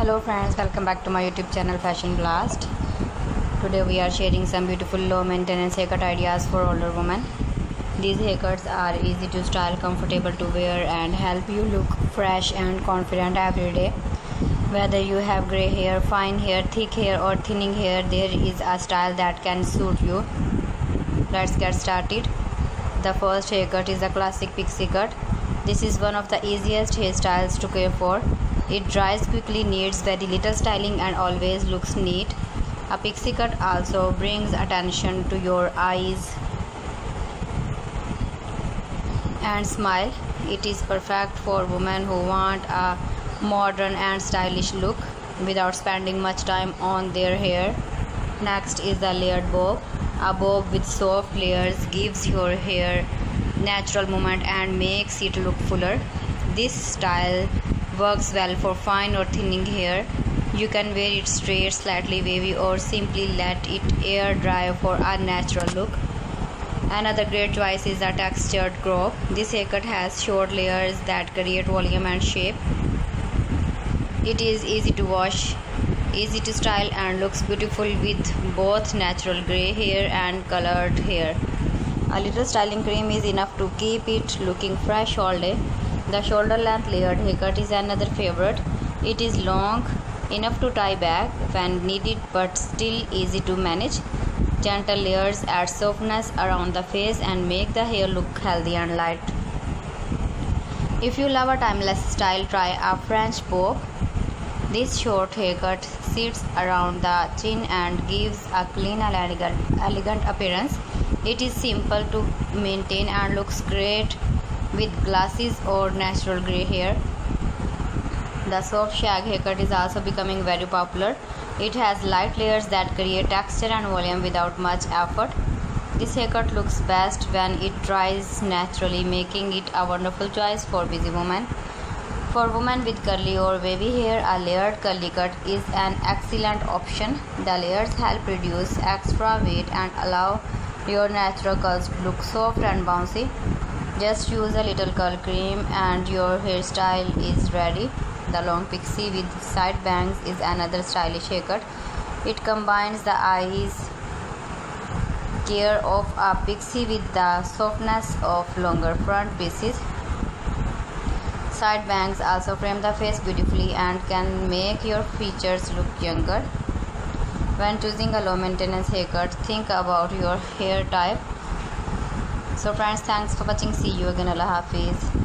Hello friends, welcome back to my YouTube channel Fashion Blast. Today we are sharing some beautiful low maintenance haircut ideas for older women. These haircuts are easy to style, comfortable to wear and help you look fresh and confident every day. Whether you have grey hair, fine hair, thick hair or thinning hair, there is a style that can suit you. Let's get started. The first haircut is a classic pixie cut. This is one of the easiest hairstyles to care for. It dries quickly, needs very little styling and always looks neat. A pixie cut also brings attention to your eyes and smile. It is perfect for women who want a modern and stylish look without spending much time on their hair. Next is the layered bob. A bob with soft layers gives your hair natural movement and makes it look fuller. This style works well for fine or thinning hair. You can wear it straight, slightly wavy or simply let it air dry for a natural look. Another great choice is a textured crop. This haircut has short layers that create volume and shape. It is easy to wash, easy to style and looks beautiful with both natural grey hair and colored hair. A little styling cream is enough to keep it looking fresh all day. The shoulder length layered haircut is another favorite. It is long enough to tie back when needed but still easy to manage. Gentle layers add softness around the face and make the hair look healthy and light. If you love a timeless style, try a French bob. This short haircut sits around the chin and gives a clean and elegant appearance. It is simple to maintain and looks great with glasses or natural grey hair. The soft shag haircut is also becoming very popular. It has light layers that create texture and volume without much effort. This haircut looks best when it dries naturally, making it a wonderful choice for busy women. For women with curly or wavy hair, a layered curly cut is an excellent option. The layers help reduce extra weight and allow your natural curls to look soft and bouncy. Just use a little curl cream and your hairstyle is ready. The long pixie with side bangs is another stylish haircut. It combines the eyes care of a pixie with the softness of longer front pieces. Side bangs also frame the face beautifully and can make your features look younger. When choosing a low maintenance haircut, think about your hair type. So friends, thanks for watching. See you again. Allah Hafiz.